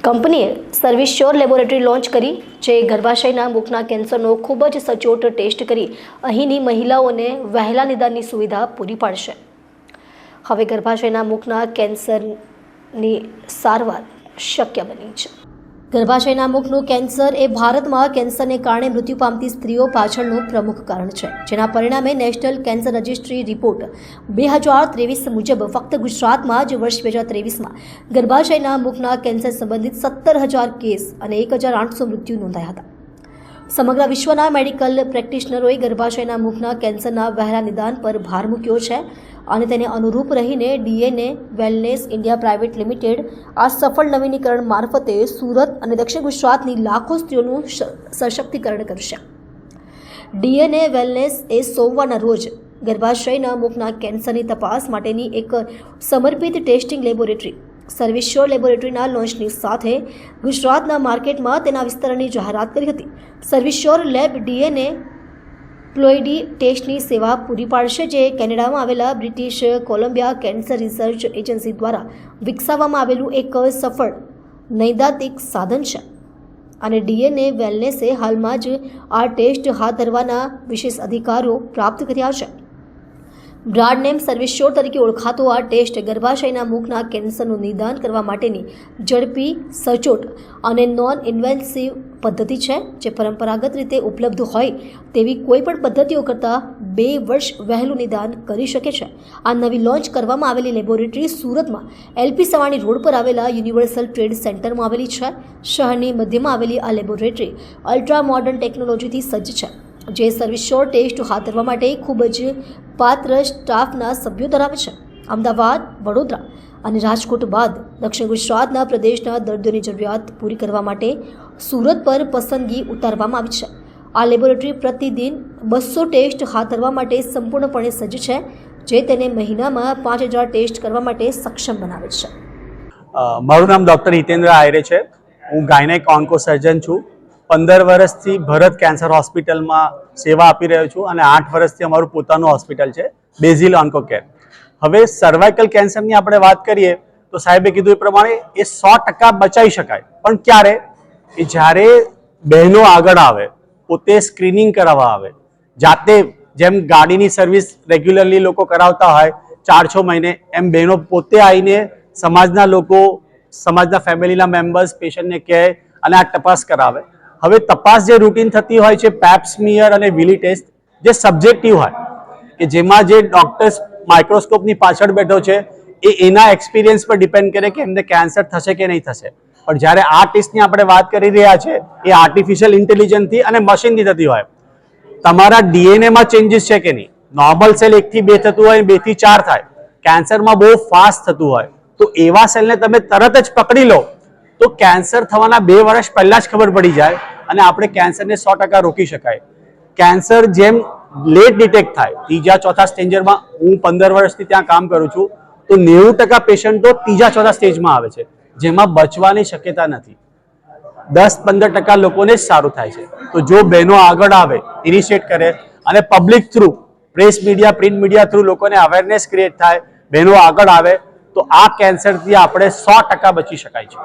કંપનીએ service sure laboratory launch કરી, જે ગર્ભાશયના મુખના કેન્સરનો ખૂબ જ સચોટ ટેસ્ટ કરી અહીંની મહિલાઓને વહેલા નિદાનની સુવિધા પૂરી પાડશે। હવે ગર્ભાશયના મુખના કેન્સરની સારવાર શક્ય બની છે। ગર્ભાશયના મુખનું કેન્સર એ ભારતમાં કેન્સરને કારણે મૃત્યુ પામતી સ્ત્રીઓ પાછળનું પ્રમુખ કારણ છે, જેના પરિણામે નેશનલ કેન્સર રજિસ્ટ્રી રિપોર્ટ 2023 મુજબ ફક્ત ગુજરાતમાં જ વર્ષ 2023માં ગર્ભાશયના મુખના કેન્સર સંબંધિત 17,000 કેસ અને 1,800 મૃત્યુ નોંધાયા હતા। સમગ્ર વિશ્વના મેડિકલ પ્રેક્ટિશનરોએ ગર્ભાશયના મુખના કેન્સરના વહેલા નિદાન પર ભાર મૂક્યો છે અને તેને અનુરૂપ રહીને DNA wellness India private limited આ સફળ નવીનીકરણ મારફતે સુરત અને દક્ષિણ ગુજરાતની લાખો સ્ત્રીઓનું સશક્તિકરણ કરશે। ડીએનએ વેલનેસ એ સોમવારના રોજ ગર્ભાશયના મુખના કેન્સરની તપાસ માટેની એક સમર્પિત ટેસ્ટિંગ લેબોરેટરી સર્વિસ શ્યોર લેબોરેટરીના લોન્ચની સાથે ગુજરાતના માર્કેટમાં તેના વિસ્તરણની જાહેરાત કરી હતી। સર્વિસ શ્યોર લેબ ડીએનએ પ્લોઇડી ટેસ્ટની સેવા પૂરી પાડશે, જે કેનેડામાં આવેલા British Columbia cancer research agency દ્વારા વિકસાવવામાં આવેલું એક સફળ નૈદાંતિક સાધન છે અને ડીએનએ વેલનેસે હાલમાં જ આ ટેસ્ટ હાથ ધરવાના વિશેષ અધિકારો પ્રાપ્ત કર્યા છે। બ્રાન્ડ નેમ સર્વિસ શ્યોર તરીકે ઓળખાતો આ ટેસ્ટ ગર્ભાશયના મુખના કેન્સરનું નિદાન કરવા માટેની ઝડપી, સચોટ અને નોન ઇન્વેન્સિવ પદ્ધતિ છે, જે પરંપરાગત રીતે ઉપલબ્ધ હોય તેવી કોઈપણ પદ્ધતિઓ કરતાં 2 વર્ષ વહેલું નિદાન કરી શકે છે। આ નવી લોન્ચ કરવામાં આવેલી લેબોરેટરી સુરતમાં એલપી સવાણી રોડ પર આવેલા યુનિવર્સલ ટ્રેડ સેન્ટરમાં આવેલી છે। શહેરની મધ્યમાં આવેલી આ લેબોરેટરી અલ્ટ્રા મોડર્ન ટેકનોલોજીથી સજ્જ છે, જે સર્વિસ શ્યોર ટેસ્ટ હાથ ધરવા માટે ખૂબ જ પાત્ર સ્ટાફના સભ્યો ધરાવે છે। અમદાવાદ, વડોદરા અને રાજકોટ બાદ દક્ષિણ ગુજરાતના પ્રદેશના દર્દીઓની જરૂરિયાત પૂરી કરવા માટે સુરત પર પસંદગી ઉતારવામાં આવી છે। આ લેબોરેટરી પ્રતિદિન 200 ટેસ્ટ હાથ ધરવા માટે સંપૂર્ણપણે સજ્જ છે, જે તેને મહિનામાં 5,000 ટેસ્ટ કરવા માટે સક્ષમ બનાવે છે। મારું નામ ડૉક્ટર હિતેન્દ્ર આયરે છે। હું ગાયનેક ઓન્કો સર્જન છું। 15 વર્ષથી ભરત કેન્સર હોસ્પિટલમાં સેવા આપી રહ્યો છું અને 8 વર્ષથી અમારું પોતાનું હોસ્પિટલ છે, બેઝિલ ઓન્કો કેર। હવે સર્વાઇકલ કેન્સરની આપણે વાત કરીએ તો સાહેબે કીધું એ પ્રમાણે એ 100% બચાવી શકાય, પણ ક્યારે? એ જ્યારે બહેનો આગળ આવે, પોતે સ્ક્રીનિંગ કરાવવા આવે, જાતે જેમ ગાડીની સર્વિસ રેગ્યુલરલી લોકો કરાવતા હોય 4-6 મહિને, એમ બહેનો પોતે આવીને સમાજના લોકો, સમાજના ફેમિલીના મેમ્બર્સ પેશન્ટને કહે અને આ તપાસ કરાવે। હવે તપાસ જે રૂટીન થતી હોય છે, પેપ સ્મિયર અને વિલી ટેસ્ટ, જે સબ્જેક્ટિવ હોય કે જેમાં જે ડોક્ટર્સ માઇક્રોસ્કોપની પાછળ બેઠો છે એ એના એક્સપિરિયન્સ પર ડિપેન્ડ કરે કે એમને કેન્સર થશે કે નહીં થશે। પણ જ્યારે આ ટેસ્ટની આપણે વાત કરી રહ્યા છે એ આર્ટિફિશિયલ ઇન્ટેલિજન્સથી અને મશીનથી થતી હોય। તમારા ડીએનએમાં ચેન્જીસ છે કે નહીં? નોર્મલ સેલ 1 થી 2 થતું હોય, 2 થી 4 થાય, કેન્સરમાં બહુ ફાસ્ટ થતું હોય, તો એવા સેલને તમે તરત જ પકડી લો તો કેન્સર થવાના 2 વર્ષ પહેલા જ ખબર પડી જાય અને આપણે કેન્સરને 100% રોકી શકાય। કેન્સર જેમ લેટ ડિટેક્ટ થાય, 3-4 સ્ટેજમાં, હું 15 વર્ષથી ત્યાં કામ કરું છું, તો 90% પેશન્ટો 3-4 સ્ટેજમાં આવે છે, જેમાં બચવાની શક્યતા નથી। 10-15% લોકોને જ સારું થાય છે। તો જો બહેનો આગળ આવે, ઇનિશિએટ કરે અને public through, press media, print media through લોકોને અવેરનેસ ક્રિએટ થાય, બહેનો આગળ આવે, તો આ કેન્સરથી આપણે 100% બચી શકાય છે।